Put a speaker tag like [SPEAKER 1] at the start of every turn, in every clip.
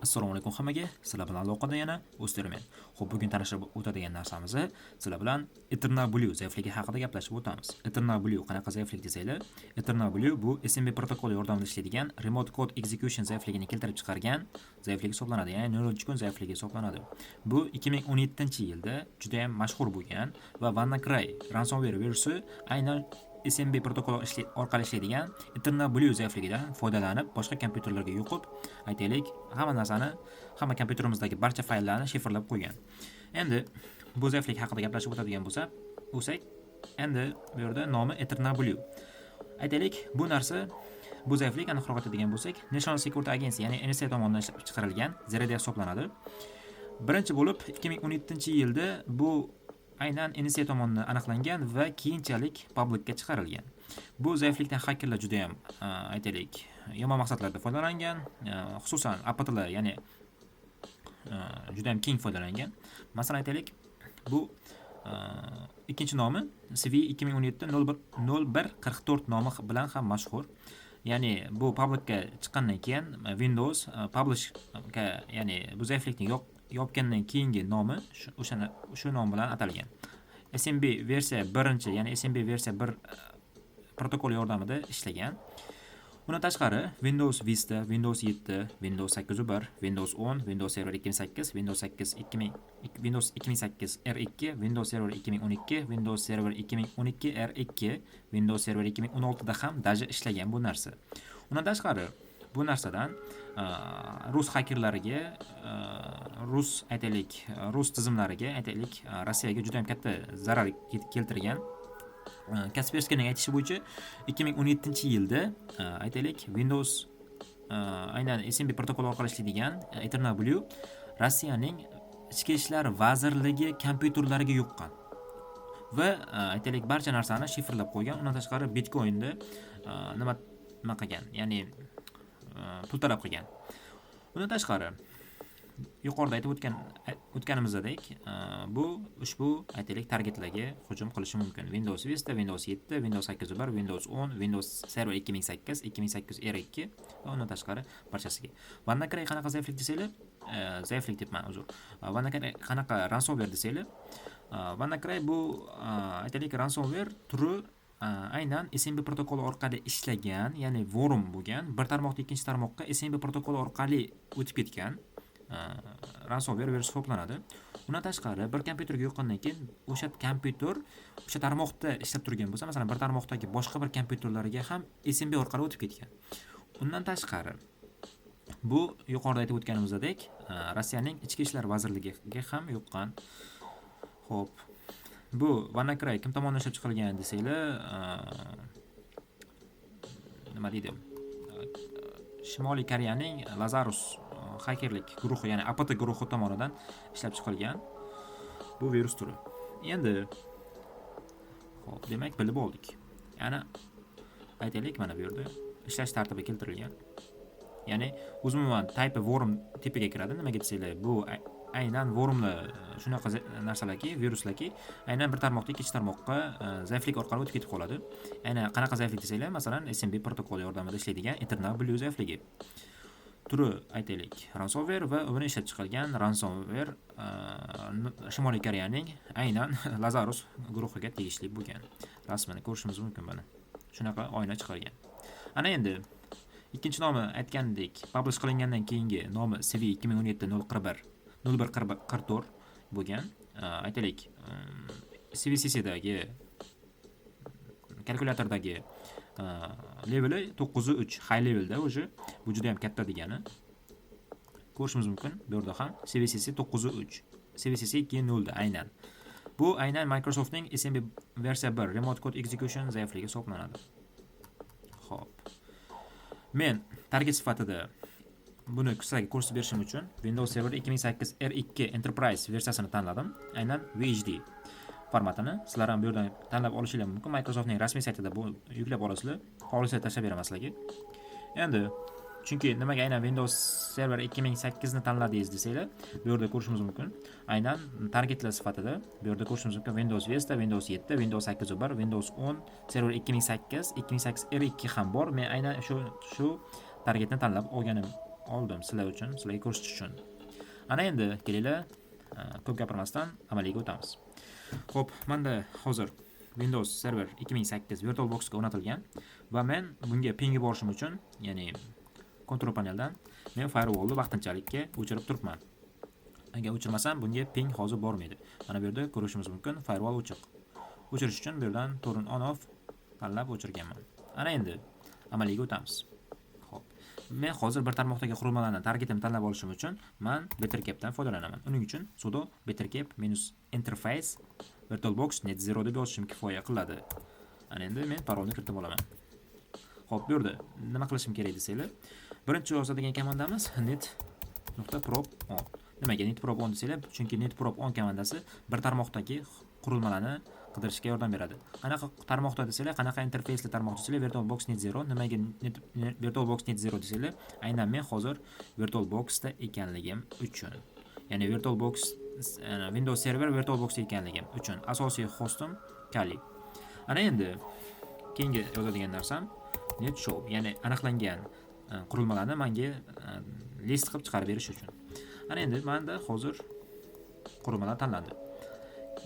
[SPEAKER 1] Assalomu alaykum hammaga. Sizlar bilan aloqada yana O'stirmen. Xo'p, bugun tanishib o'tadigan narsamiz sizlar bilan Eternal Blue zaifligi haqida gaplashib o'tamiz. Eternal Blue qanaqa zaiflik desanglar, Eternal Blue bu SMB protokoli yordamida ishlaydigan Remote Code Execution zaifligini keltirib chiqargan zaiflik hisoblanadi. Ya'ni 0 kun zaifligi hisoblanadi. Bu 2017-yilda juda ham mashhur bo'lgan va WannaCry ransomware virusi aynan SMB protokoli orqali ishlaydigan Eternal Blue zaifligidan foydalanib boshqa kompyuterlarga yuqib, aytaylik, hamma narsani, hamma kompyuterimizdagi barcha fayllarni shifrlab qo'ygan. Endi bu zaiflik haqida gaplashib o'tadigan bo'lsak, endi bu yerda nomi Eternal Blue. Aytaylik, bu narsa bu zaiflik aniqroq aytadigan bo'lsak, National Security Agency, ya'ni NSA tomonidan ishlab chiqarilgan zerada hisoblanadi. Birinchi bo'lib 2017-yilda bu aynan NSA tomonidan aniqlangan va keyinchalik publikka chiqarilgan. Bu zaiflikdan xakerlar juda ham aytaylik, yomon maqsadlarda foydalangan, xususan APTlar, ya'ni juda ham keng foydalangan. Masalan aytaylik, bu ikkinchi nomi CV 2017-01-44 nomi bilan ham mashhur. Ya'ni bu publikka chiqqandan keyin Windows publishga, ya'ni bu zaiflikni yopgandan keyingi nomi shu nom bilan atalgan. SMB versiya 1, ya'ni SMB versiya 1 protokoli yordamida ishlagan. Bundan tashqari Windows Vista, Windows 7, Windows 8.1, Windows 10, Windows Server 2008, Windows 2008 R2, Windows Server 2012, Windows Server 2012 R2, Windows Server 2016 da ham daji ishlagan bu narsa. Undan tashqari bu narsadan rus hakerlariga, rus tizimlariga, aytaylik, Rossiyaga juda ham katta zarar keltirgan. Kasperskyning aytishi bo'yicha 2017-yilda aytaylik Windows aynan SMB protokoli orqali ishlaydigan Eternal Blue Rossiyaning ichki ishlar vazirligi kompyuterlariga yuqqan va aytaylik barcha narsani shifrlab qo'ygan. Undan tashqari Bitcoinda nima qilgan, ya'ni pul talab qilgan. Bundan tashqari yuqorida aytib o'tganimizdek, bu ushbu aytaylik targetlarga hujum qilishi mumkin. Windows Vista, Windows 7, Windows 8.1, Windows 10, Windows Server 2008, 2008 R2 va undan tashqari barchasiga. WannaCry qanaqa zaiflik desanglar, zaiflik debman, uzr. WannaCry qanaqa ransomware desanglar, WannaCry bu aytaylik ransomware turi aynan SMB protokoli orqali ishlagan, ya'ni worm bo'lgan, bir tarmoqdan ikkinchi tarmoqqa SMB protokoli orqali o'tib ketgan ransomware virus hisoblanadi. Undan tashqari bir kompyuterga yuqqandan keyin o'sha kompyuter o'sha tarmoqda ishlab turgan bo'lsa, masalan, bir tarmoqdagi boshqa bir kompyuterlarga ham SMB orqali o'tib ketgan. Undan tashqari bu yuqorida aytib o'tganimizdek, Rossiyaning ichki ishlar vazirligiga ham yuqqan. Xo'p, bu WannaCry kim tomonidan ishlab chiqarilgan desanglar, nima deydi? Shimoliy Koreyaning Lazarus hakerlik guruhi, ya'ni APT guruhi tomonidan ishlab chiqilgan bu virus turi. Endi xo'p, demak bilib oldik. Ya'ni aytaylik, mana bu yerda ishlash tartibi keltirilgan. Ya'ni umuman type worm tipiga kiradi. Nimaga desanglar, bu aynan wormlar shunaqa narsalarki, viruslarki, aynan bir tarmoqdan ikkinchi tarmoqqa zaiflik orqali o'tib ketib qoladi. Aynan qanaqa zaiflik desanglar, masalan, SMB protokoli yordamida ishlaydigan Eternal Blue zaifligi. Turi aytaylik ransomware va uni ishlab chiqargan ransomware Shimoliy Koreyaning aynan Lazarus guruhiga tegishli bo'lgan. Rasmini ko'rishimiz mumkin buni. Shunaqa oyna chiqargan. Ana endi ikkinchi nomi aytgandek, publish qilingandan keyingi nomi CV 2017-01-44 bo'lgan. Aytaylik, CVCCdagi kalkulyatordagi leveli 9.3, high levelda o'zi bu juda ham katta degani. Ko'rishimiz mumkin. Bu yerda ham CVCC 9.3, CVCC 2.0 da aynan. Bu aynan Microsoftning SMB versiya 1 Remote Code Execution zaifligi hisoblanadi. Xo'p. Men target sifatida buni sizlarga ko'rsatib berishim uchun Windows Server 2008 R2 Enterprise versiyasini tanladim. Aynan VHD formatini sizlar ham bu yerdan tanlab olishingiz mumkin. Microsoftning rasmiy saytida bu yuklab olasizlar. Xohlasa tashlab beraman sizlarga. Endi chunki nimaga aynan Windows Server 2008 ni tanladingiz desanglar, bu yerda ko'rishimiz mumkin. Aynan targetlar sifatida bu yerda ko'rishimiz mumkin Windows Vista, Windows 7, Windows 8.1, Windows 10, Server 2008, 2008 R2 ham bor. Men aynan shu targetni tanlab oldim sizlar uchun, sizlarga ko'rsatish uchun. Ana endi kelinglar, ko'p gapirmasdan amaliga o'tamiz. Xo'p, menda hozir Windows Server 2008 VirtualBoxga o'rnatilgan va men bunga pingga borishim uchun, ya'ni kontrol paneldan men firewallni vaqtinchalikka o'chirib turibman. Agar o'chirmasam bunga ping hozir bormaydi. Mana bu yerda ko'rishimiz mumkin, firewall ochiq. O'chirish uchun bu yerdan turn on off tanlab o'chirganman. Ana endi amaliga o'tamiz. Xo'p. Men hozir bir tarmoqdagi qurilmalarni targetimni tanlab olishim uchun men Bettercap'dan foydalanaman. Uning uchun sudo bettercap-interface VirtualBox net 0 deb yozishim kifoya qiladi. Ana endi men parolni kiritib olaman. Xo'p, bu yerda nima qilishim kerak desanglar, birinchi yozadigan komandamiz net.prop on. Nimaga netprop on desanglar, chunki netprop on komandasi bir tarmoqdagi qurilmalarni qidirishga yordam beradi. Qanaqa tarmoqda desanglar, qanaqa interfeysli tarmoq desanglar, VirtualBox net 0. Nimaga VirtualBox net 0 desanglar, aynan men hozir VirtualBoxda ekanligim uchun. Ya'ni VirtualBox Windows Server VirtualBoxda ekanligim uchun asosiy hostim Kali. Ana endi keyingi yozadigan narsam netshow, ya'ni aniqlangan qurilmalarni menga list qilib chiqarib berish uchun. Ana endi menda hozir qurilmalar tanlandi.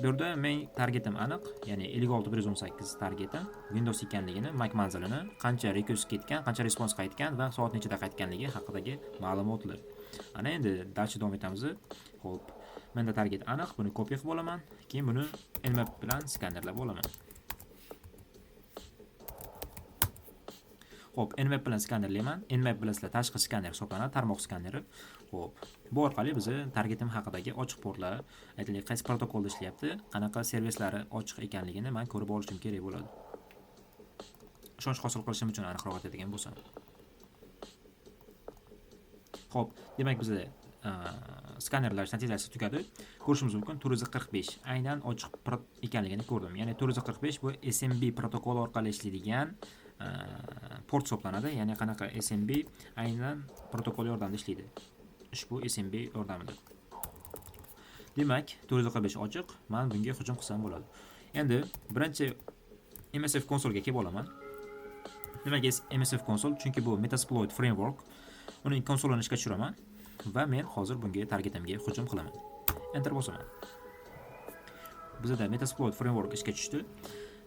[SPEAKER 1] Bu yerda men targetim aniq, ya'ni 56118 targetim Windows ekanligini, Mac manzilini, qancha request ketgan, qancha respons qaytgan va soat nechida qaytganligi haqidagi ma'lumotlar. Ana endi dalcha davom etamiz. Xo'p, menda target aniq, buni kopiya qilib olaman, keyin buni nmap bilan skanerlab olaman. Xo'p, nmap bilan skanerlayman. Nmap bilasizlar tashqi skaner hisoblanadi, tarmoq skaneri. Xo'p, bu orqali biz targetim haqidagi ochiq portlar, aytaylik qaysi protokolda ishlayapti, qanaqa servislari ochiq ekanligini men ko'rib olishim kerak bo'ladi. Ishonch hosil qilishim uchun aniqroq aytadigan bo'lsam. Xo'p, demak bizda skanerlash natijasi tugadi. Ko'rishimiz mumkin 445 aynan ochiq ekanligini ko'rdim. Ya'ni 445 bu SMB protokoli orqali ishlaydigan port hisoblanadi. Ya'ni qanaqa SMB aynan protokol yordamida ishlaydi. Ushbu SMB yordamida. Demak, 445 ochiq. Men bunga hujum qilsam bo'ladi. Endi birinchi MSF konsolga kelib olaman. Nimaga MSF konsol? Chunki bu Metasploit framework. Uning konsolini ishga tushiraman va men hozir bunga targetimga hujum qilaman. Enter bosaman. Bizda Metasploit framework ishga tushdi.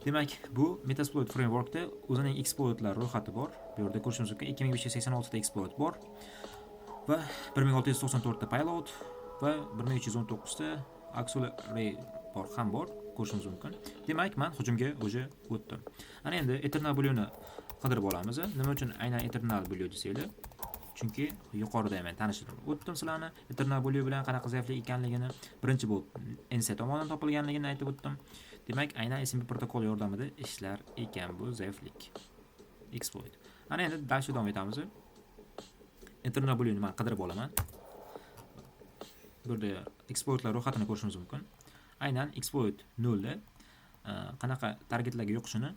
[SPEAKER 1] Demak, bu Metasploit frameworkda o'zining exploitlar ro'yxati bor. Bu yerda ko'rishimiz mumkin 2586 ta exploit bor va 1694 ta payload va 1319 ta auxiliary bor ko'rishimiz mumkin. Demak, men hujumga o'zi o'tdim. Ana endi Eternal Blue'ni qidirib olamiz. Nima uchun aynan Eternal Blue desanglar? Chunki yuqorida men tanishtirib o'tdim sizlarni Eternal Blue bilan qanaqa zaiflik ekanligini, birinchi bu NC tomonidan topilganligini aytib o'tdim. Demak, aynan SMB protokol yordamida ishlar ekan bu zaiflik. Exploit. Ana endi dalcha davom etamiz. Eternal Blue'ni men qidirib olaman. Burada exploitlar ro'yxatini ko'rishimiz mumkin. Aynan exploit 0 da qanaqa targetlarga yo'qishini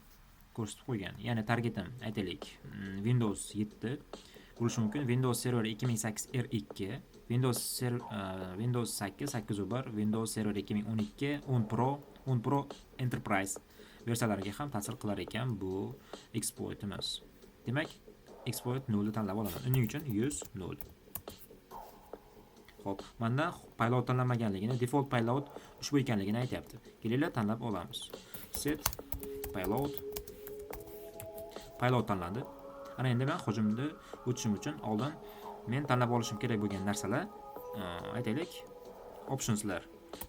[SPEAKER 1] ko'rsatib qo'ygan. Ya'ni targetim aytaylik Windows 7 bo'lishi mumkin. Windows Server 2008 R2, Windows 8, 8.1, Windows Server 2012, 10 Pro, 10 Pro Enterprise versiyalariga ham ta'sir qilar ekan bu exploitimiz. Demak, exploit 0 ni tanlab olaman. Uning uchun 100.0. Xo'p, menda payload tanlanmaganligini, default payload ushbu ekanligini aytyapti. Kelinglar tanlab olamiz. Set payload tanlandi. Ana endi men hujumni o'tishim uchun oldin men tanlab olishim kerak bo'lgan narsalar, aytaylik, optionslar.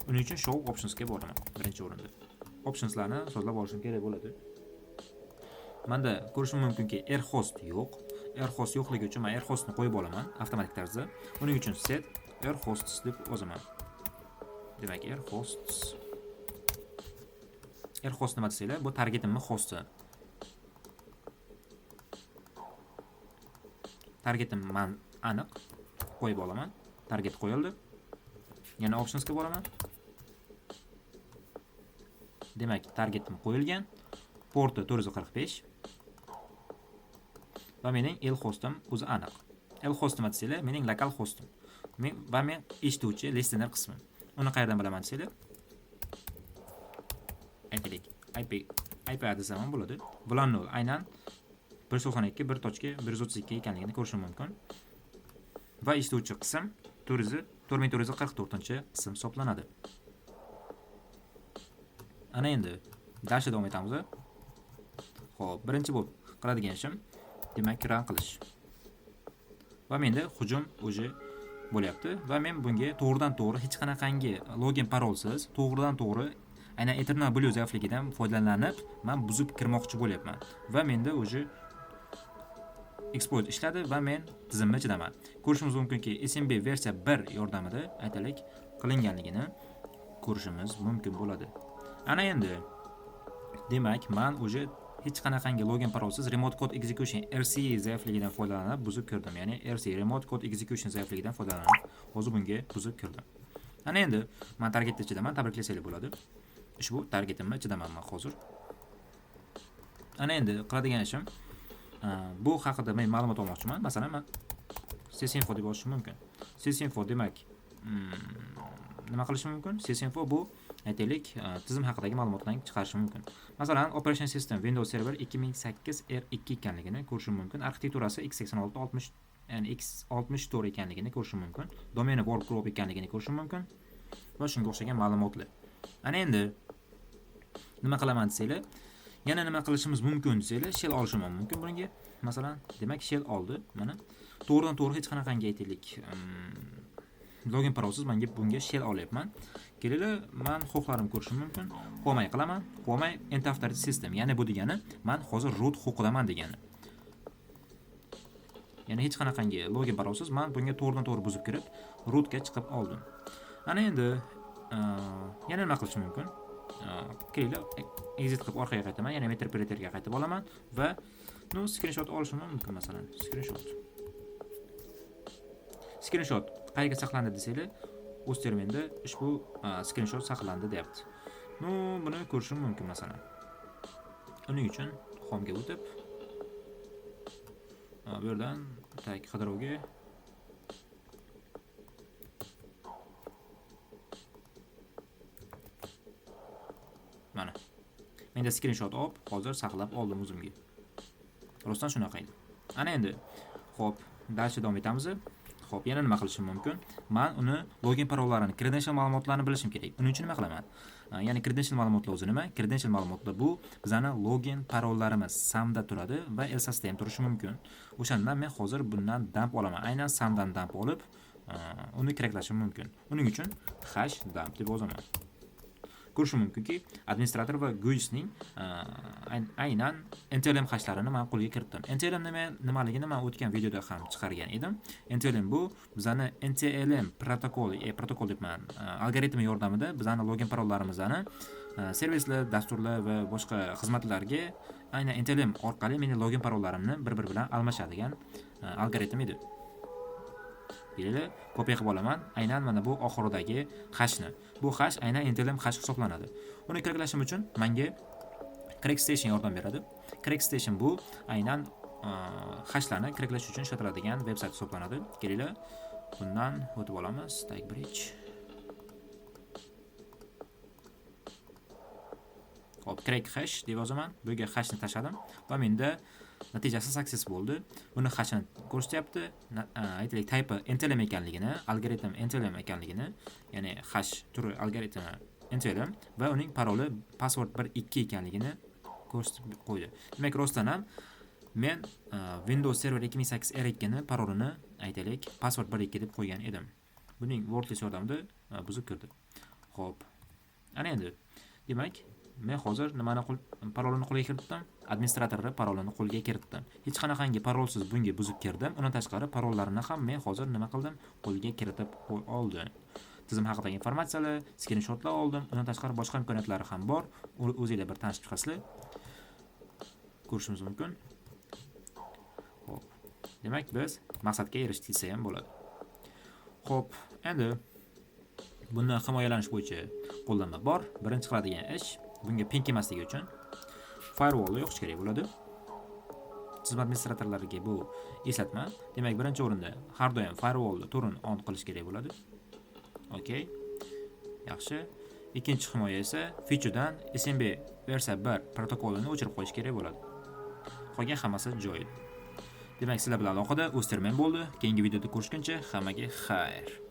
[SPEAKER 1] Uning uchun show optionsga boraman birinchi o'rinda. Optionslarni sozlab olishim kerak bo'ladi. Menda ko'rishim mumkinki rhost yo'q. Rhost yo'qligi uchun men rhostni qo'yib olaman avtomatik tarzda. Uning uchun set rhosts deb yozaman. Demak, rhosts. Rhost nima desanglar, bu targetimning hosti. Targetim men aniq qo'yib olaman. Target qo'yildi. Yana optionsga boraman. Demak, targetim qo'yilgan. Porti 445 va mening el hostim o'zi aniq. El host nima desanglar, mening lokal hostim. Men eshituvchi listener qismi. Uni qayerdan bilaman desanglar? Aytaylik, IP adresi ham bo'ladi. Bular 0 aynan 192.1.132 ekanligini ko'rishim mumkin. va eshituvchi qism 4444-qism hisoblanadi. Ana endi darsga davom etamiz. Xo'p, birinchi bo'lib qiladigan ishim demak run qilish. Va menda hujum o'zi bo'lyapti va men bunga to'g'ridan-to'g'ri hech qanaqangi login parolsiz to'g'ridan-to'g'ri aynan Eternal Blue zaifligidan foydalanib men buzib kirmoqchi bo'lyapman. Va menda o'zi exploit ishladi va men tizimni chidaman. Ko'rishimiz mumkinki, SMB versiya 1 yordamida aytalik qilinganligini ko'rishimiz mumkin bo'ladi. Ana endi demak, men o'zi hech qanaqangi login parolsiz remote code execution RC zaifligidan foydalanib buzib kirdim. Ya'ni RC remote code execution zaifligidan foydalanib hozir bunga buzib kirdim. Ana endi men targetda chidaman, tabriklasanglar bo'ladi. Ushbu targetimni chidaman men hozir. Ana endi qiladigan ishim bu haqida men ma'lumot olmoqchiman. Masalan, men sysinfo deb yozishim mumkin. Sysinfo demak nima qilishim mumkin? Sysinfo bu aytaylik tizim haqidagi ma'lumotlarni chiqarishim mumkin. Masalan, operation system Windows Server 2008 R2 ekanligini ko'rishim mumkin. Arxitekturasi x86 ya'ni x64 ekanligini ko'rishim mumkin. Domeni workgroup ekanligini ko'rishim mumkin. Va shunga o'xshagan ma'lumotlar. Ana endi nima qilaman desanglar, yana nima qilishimiz mumkin desanglar, shell olishim mumkin bunga. Masalan, demak shell oldi. Mana to'g'ridan-to'g'ri hech qanaqangi aytaylik login parolsiz menga bunga shell olyapman. Kelinglar, men huquqlarimni ko'rishim mumkin. Qo'may qilaman. Qo'may end after system. Ya'ni bu degani men hozir root huquqidaman degani. Ya'ni hech qanaqangi login parolsiz men bunga to'g'ridan-to'g'ri buzib kirib, rootga chiqib oldim. Ana endi yana nima qilishim mumkin? Kelinglar, exit qilib orqaga qaytaman, ya'ni interpreterga qaytib olaman va screenshot olishim mumkin masalan. Screenshot qayerga saqlandi desanglar, o'z terminda ushbu screenshot saqlandi deyapti. Buni ko'rishim mumkin masalan. Uning uchun home'ga o'tib, bu yerdan tag qidiruvga mana. Menda screenshot olib, hozir saqlab oldim o'zimga. Rostdan shunaqa edi. Ana endi, xo'p, darsga davom etamiz. Xo'p, yana nima qilishim mumkin? Men uni login parollarini, credential ma'lumotlarini bilishim kerak. Uning uchun nima qilaman? Ya'ni credential ma'lumotlar o'zi nima? Credential ma'lumotlar bu bizani login parollarimiz SAMda turadi va Elsasda ham turishi mumkin. O'shandan men hozir bundan dump olaman. Aynan SAMdan dump olib, uni kraklashim mumkin. Uning uchun hash dump deb yozaman. Ko'rishim mumkinki, administrator va GUISning aynan NTLM hashlarini men qo'lga kiritdim. NTLM nimaligini men o'tgan videoda ham chiqargan edim. NTLM bu bizani NTLM protokol debman, algoritmi yordamida bizani login parollarimizni servislar, dasturlar va boshqa xizmatlarga aynan NTLM orqali mening login parollarimni bir-biri bilan almashadigan algoritm edi. Kelinglar, kopiya qilib olaman. Aynan mana bu oxiridagi hashni. Bu hash aynan NTLM hash hisoblanadi. Uni kraklashim uchun menga Crackstation yordam beradi. Crackstation bu aynan hashlarni kraklash uchun ishlatiladigan veb-sayt hisoblanadi. Kelinglar, bundan o'tib olamiz. Tagbridge. Hop, crack hash deb yozaman. Bu yerga hashni tashladim va menda natijasi success bo'ldi. Buni hashini ko'rsatyapti. Aytaylik type NTLM ekanligini, algoritm NTLM ekanligini, ya'ni hash turi algoritmi NTLM va uning paroli password 12 ekanligini ko'rsatib qo'ydi. Demak, rostdan ham men Windows Server 2008 R2 ni parolini aytaylik password 12 deb qo'ygan edim. Buning wordless yordamida buzib kirdi. Xo'p. Ana endi demak, men hozir parolini qo'lga kiritdim, administratorni parolini qo'lga kiritdim. Hech qanaqangi parolsiz bunga buzib kirdim. Undan tashqari parollarini ham men hozir nima qildim? Qo'lga kiritib oldim. Tizim haqidagi informatsiyalar, screenshotlar oldim. Undan tashqari boshqa imkoniyatlari ham bor. O'zingizlar bir tanishib chiqasizlar. Ko'rishimiz mumkin. Xo'p. Demak, biz maqsadga erishdik ham bo'ladi. Xo'p, endi bundan himoyalanish bo'yicha qo'llanma bor. Birinchi qiladigan ish bunga ping emasligi uchun firewall yo'qish kerak bo'ladi. Tizim administratorlariga bu eslatma. Demak, birinchi o'rinda har doim firewallni turini on qilish kerak bo'ladi. Okay. Yaxshi. Ikkinchi himoya esa featuredan SMB versiya 1 protokolini o'chirib qo'yish kerak bo'ladi. Qolgan hammasi joyida. Demak, sizlar bilan aloqada O'stirmen bo'ldi. Keyingi videoda ko'rishguncha hammaga xayr.